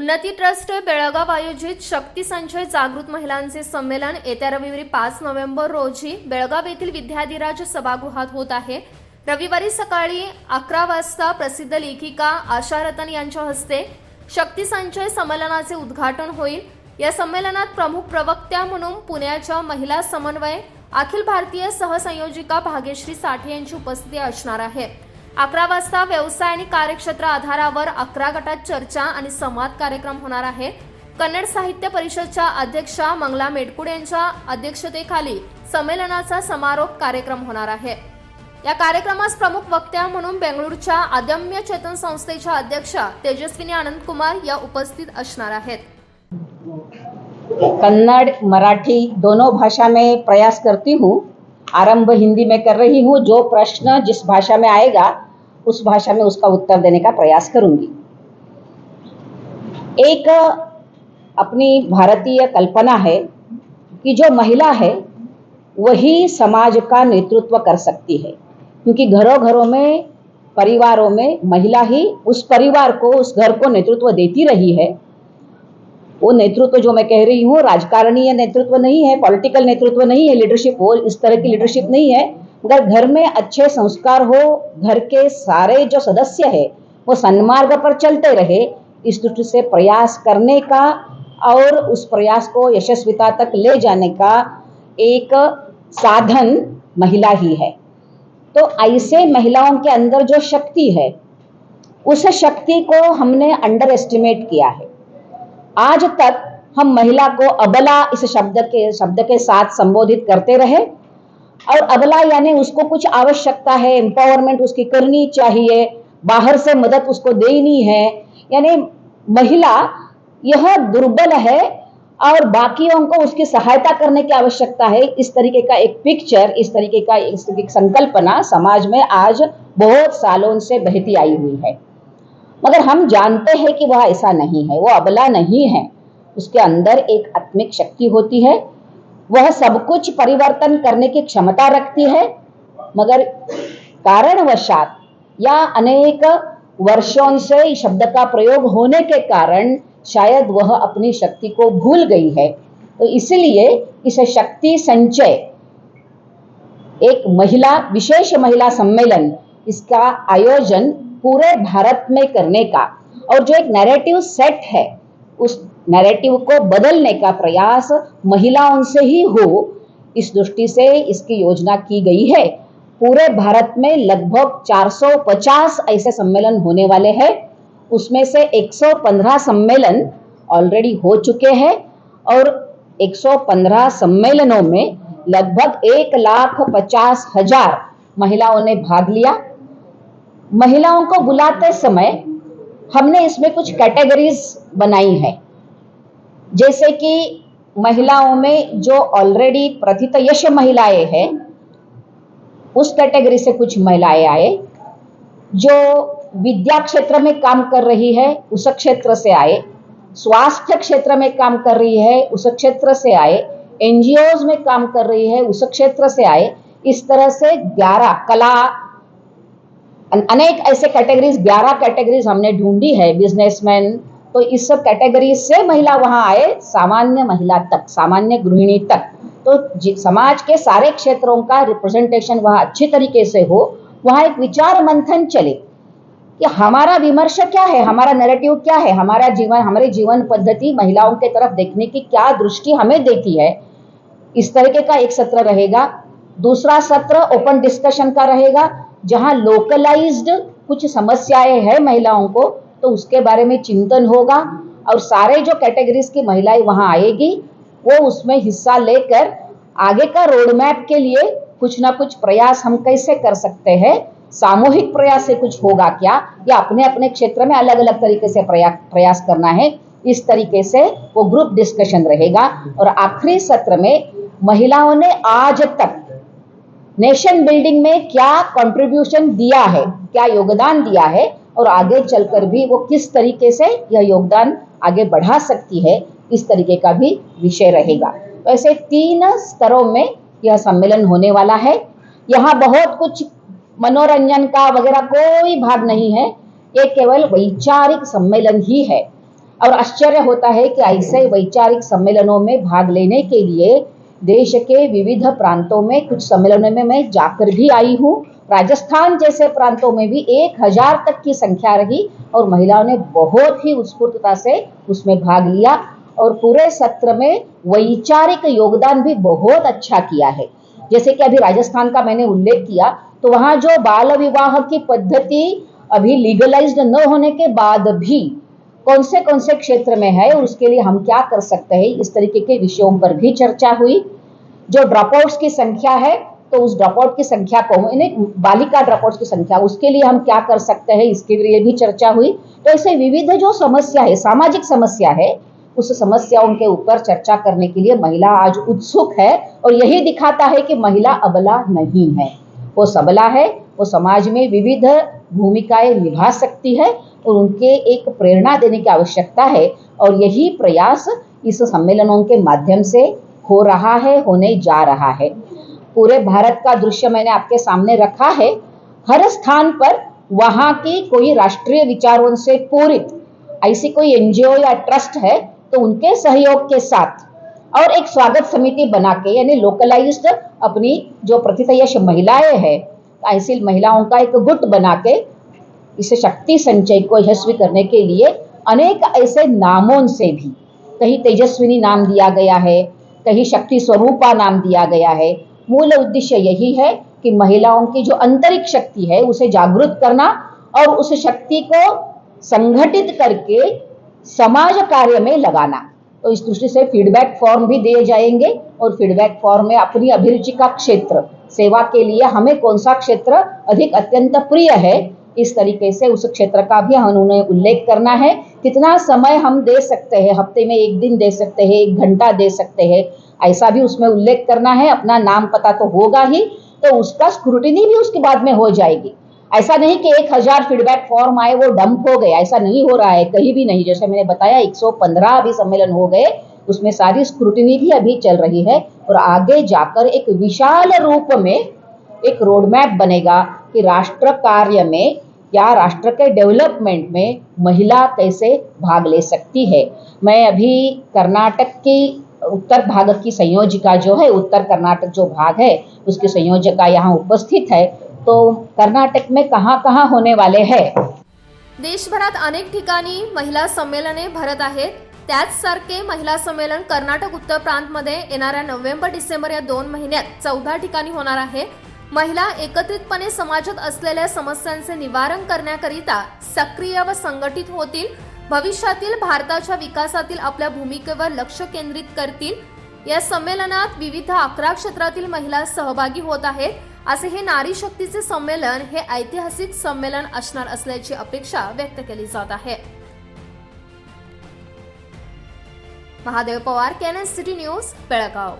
उन्नती ट्रस्ट बेळगाव आयोजित शक्ती संचय जागृत महिलांचे संमेलन येत्या रविवारी 5 नोव्हेंबर रोजी बेळगाव येथील विद्याधिराज सभागृहात होत आहे। रविवारी सकाळी 11 वाजता प्रसिद्ध लेखिका आशा रतन यांच्या हस्ते शक्ती संचय संमेलनाचे उद्घाटन होईल। या संमेलनात प्रमुख प्रवक्त्या म्हणून पुण्याच्या महिला समन्वय अखिल भारतीय सहसंयोजिका भाग्यश्री साठे यांची उपस्थिती असणार आहे। 11 वाजता व्यवसाय आणि कार्यक्षेत्र आधारावर 11 गटात चर्चा आणि संवाद कार्यक्रम होणार आहे। कन्नड साहित्य परिषदच्या अध्यक्षा मंगला मेडकुड यांच्या अध्यक्षतेखाली संमेलनाचा समारोप कार्यक्रम होणार आहे। या कार्यक्रमास प्रमुख वक्त्या म्हणून बेंगळूरच्या अदम्य चेतन संस्थेच्या अध्यक्षा तेजस्विनी आनंद कुमार या उपस्थित असणार आहेत। कन्नड़ मराठी दोनों भाषा में प्रयास करती हूँ। आरंभ हिंदी में कर रही हूँ। जो प्रश्न जिस भाषा में आएगा उस भाषा में उसका उत्तर देने का प्रयास करूंगी। एक अपनी भारतीय कल्पना है कि जो महिला है वही समाज का नेतृत्व कर सकती है, क्योंकि घरों घरों में परिवारों में महिला ही उस परिवार को उस घर को नेतृत्व देती रही है। वो नेतृत्व जो मैं कह रही हूँ राजकारणीय नेतृत्व नहीं है, पॉलिटिकल नेतृत्व नहीं है, लीडरशिप वो इस तरह की लीडरशिप नहीं है, मगर घर में अच्छे संस्कार हो, घर के सारे जो सदस्य है वो सन्मार्ग पर चलते रहे, इस दृष्टि से प्रयास करने का और उस प्रयास को यशस्विता तक ले जाने का एक साधन महिला ही है। तो ऐसे महिलाओं के अंदर जो शक्ति है उस शक्ति को हमने अंडर एस्टिमेट किया है। आज तक हम महिला को अबला इस शब्द के साथ संबोधित करते रहे, और अबला यानी उसको कुछ आवश्यकता है, एम्पावरमेंट उसकी करनी चाहिए, बाहर से मदद उसको देनी है, यानी महिला यह दुर्बल है और बाकियों को उसकी सहायता करने की आवश्यकता है। इस तरीके का एक पिक्चर, इस तरीके का एक संकल्पना समाज में आज बहुत सालों से बहती आई हुई है, मगर हम जानते हैं कि वह ऐसा नहीं है, वो अबला नहीं है। उसके अंदर एक आत्मिक शक्ति होती है, वह सब कुछ परिवर्तन करने की क्षमता रखती है, मगर कारणवशात या अनेक वर्षों से इस शब्द का प्रयोग होने के कारण शायद वह अपनी शक्ति को भूल गई है। तो इसलिए इस शक्ति संचय एक विशेष महिला सम्मेलन, इसका आयोजन पूरे भारत में करने का और जो एक नैरेटिव सेट है उस नैरेटिव को बदलने का प्रयास महिलाओं से ही हो, इस दृष्टि से इसकी योजना की गई है। पूरे भारत में लगभग 450 ऐसे सम्मेलन होने वाले हैं, उसमें से 115 सम्मेलन ऑलरेडी हो चुके हैं और 115 सम्मेलनों में लगभग 1,50,000 महिलाओं ने भाग लिया। महिलाओं को बुलाते समय हमने इसमें कुछ कैटेगरीज बनाई है, जैसे कि महिलाओं में जो ऑलरेडी प्रथितयश महिलाएं हैं उस कैटेगरी से कुछ महिलाएं आए, जो विद्या क्षेत्र में काम कर रही है उस क्षेत्र से आए, स्वास्थ्य क्षेत्र में काम कर रही है उस क्षेत्र से आए, एनजीओज में काम कर रही है उस क्षेत्र से आए। इस तरह से 11 कला अनेक ऐसे कैटेगरीज 11 कैटेगरीज हमने ढूंढी है, बिजनेसमैन, तो इस सब कैटेगरीज से महिला वहां आए, सामान्य महिला तक, सामान्य गृहिणी तक। तो समाज के सारे क्षेत्रों का रिप्रेजेंटेशन वहां अच्छी तरीके से हो, वहां एक विचार मंथन चले कि हमारा विमर्श क्या है, हमारा नैरेटिव क्या है, हमारी जीवन पद्धति महिलाओं के तरफ देखने की क्या दृष्टि हमें देती है। इस तरीके का एक सत्र रहेगा। दूसरा सत्र ओपन डिस्कशन का रहेगा, जहां लोकलाइज्ड कुछ समस्याएं हैं महिलाओं को, तो उसके बारे में चिंतन होगा और सारे जो कैटेगरीज की महिलाएं वहां आएगी वो उसमें हिस्सा लेकर आगे का रोड मैप के लिए कुछ ना कुछ प्रयास हम कैसे कर सकते हैं, सामूहिक प्रयास से कुछ होगा क्या, या अपने अपने क्षेत्र में अलग अलग तरीके से प्रयास करना है, इस तरीके से वो ग्रुप डिस्कशन रहेगा। और आखिरी सत्र में महिलाओं ने आज तक नेशन बिल्डिंग में क्या कंट्रीब्यूशन दिया है, क्या योगदान दिया है, और आगे चलकर भी वो किस तरीके से यह योगदान आगे बढ़ा सकती है, इस तरीके का भी विषय रहेगा। तो ऐसे 3 स्तरों में यह सम्मेलन होने वाला है। यहाँ बहुत कुछ मनोरंजन का वगैरह कोई भाग नहीं है, ये केवल वैचारिक सम्मेलन ही है। और आश्चर्य होता है कि ऐसे वैचारिक सम्मेलनों में भाग लेने के लिए देश के विविध प्रांतों में कुछ सम्मेलनों में मैं जाकर भी आई हूँ। राजस्थान जैसे प्रांतों में भी 1000 तक की संख्या रही और महिलाओं ने बहुत ही उत्स्फूर्तता से उसमें भाग लिया और पूरे सत्र में वैचारिक योगदान भी बहुत अच्छा किया है। जैसे कि अभी राजस्थान का मैंने उल्लेख किया, तो वहाँ जो बाल विवाह की पद्धति अभी लीगलाइज्ड न होने के बाद भी कौन से क्षेत्र में है और उसके लिए हम क्या कर सकते हैं, इस तरीके के विषयों पर भी चर्चा हुई। जो ड्रॉपआउट्स की संख्या है, तो उस ड्रॉपआउट की संख्या को, बालिका ड्रॉपआउट्स की संख्या, उसके लिए हम क्या कर सकते हैं, इसके लिए भी चर्चा हुई। तो ऐसे विविध जो समस्या है, सामाजिक समस्या है, उस समस्याओं के ऊपर चर्चा करने के लिए महिला आज उत्सुक है और यही दिखाता है कि महिला अबला नहीं है, वो सबला है। वो समाज में विविध भूमिकाएं निभा सकती है और उनके एक प्रेरणा देने की आवश्यकता है और यही प्रयास इस सम्मेलनों के माध्यम से हो रहा है, होने जा रहा है। पूरे भारत का दृश्य मैंने आपके सामने रखा है। हर स्थान पर वहाँ की कोई राष्ट्रीय विचारों से पूरित ऐसी कोई एनजीओ या ट्रस्ट है तो उनके सहयोग के साथ और एक स्वागत समिति बना के, यानी लोकलाइज्ड अपनी जो प्रतिथयश महिलाएं हैं, ऐसी महिलाओं का एक गुट बना के इस शक्ति संचय को यशस्वी करने के लिए अनेक ऐसे नामों से भी, कहीं तेजस्विनी नाम दिया गया है, कहीं शक्ति स्वरूपा नाम दिया गया है। मूल उद्देश्य यही है कि महिलाओं की जो आंतरिक शक्ति है उसे जागृत करना और उस शक्ति को संगठित करके समाज कार्य में लगाना। तो इस दृष्टि से फीडबैक फॉर्म भी दिए जाएंगे और फीडबैक फॉर्म में अपनी अभिरुचि का क्षेत्र, सेवा के लिए हमें कौन सा क्षेत्र अधिक अत्यंत प्रिय है, इस तरीके से उस क्षेत्र का भी उन्होंने उल्लेख करना है। कितना समय हम दे सकते हैं, हफ्ते में 1 दिन दे सकते हैं, 1 घंटा दे सकते हैं, ऐसा भी उसमें उल्लेख करना है। अपना नाम पता तो होगा ही, तो उसका स्क्रूटिनी भी उसके बाद में हो जाएगी। ऐसा नहीं कि 1000 फीडबैक फॉर्म आए वो डंप हो गए, ऐसा नहीं हो रहा है, कहीं भी नहीं। जैसे मैंने बताया 115 अभी सम्मेलन हो गए, उसमें सारी स्क्रूटिनी भी अभी चल रही है और आगे जाकर एक विशाल रूप में एक रोड मैप बनेगा कि राष्ट्र कार्य में या राष्ट्र के डेवलपमेंट में महिला कैसे भाग ले सकती है। मैं अभी कर्नाटक की उत्तर भाग की संयोजिका जो है, उत्तर कर्नाटक जो भाग है उसकी संयोजिका यहाँ उपस्थित है। तो कर्नाटक में कहाँ कहाँ होने वाले हैं? देशभरात अनेक ठिकाणी महिला संमेलने भरत आहेत। त्याचसारखे महिला संमेलन कर्नाटक उत्तर प्रांतमध्ये येणाऱ्या नोव्हेंबर-डिसेंबर या 2 महिन्यात 14 ठिकाणी होणार आहे। महिला एकत्रितपणे समाजात असलेल्या समस्यांचे निवारण करण्याकरिता सक्रिय व संघटित होतील, भविष्यातील भारताच्या विकासातील आपल्या भूमिकेवर लक्ष केंद्रित करतील। या संमेलनात विविध 11 क्षेत्रातील महिला सहभागी होत आहेत। असे हे नारी शक्तीचे संमेलन हे ऐतिहासिक संमेलन असणार असल्याची अपेक्षा व्यक्त केली जात आहे। Mahadev Pawar, canon city news, Belgaum.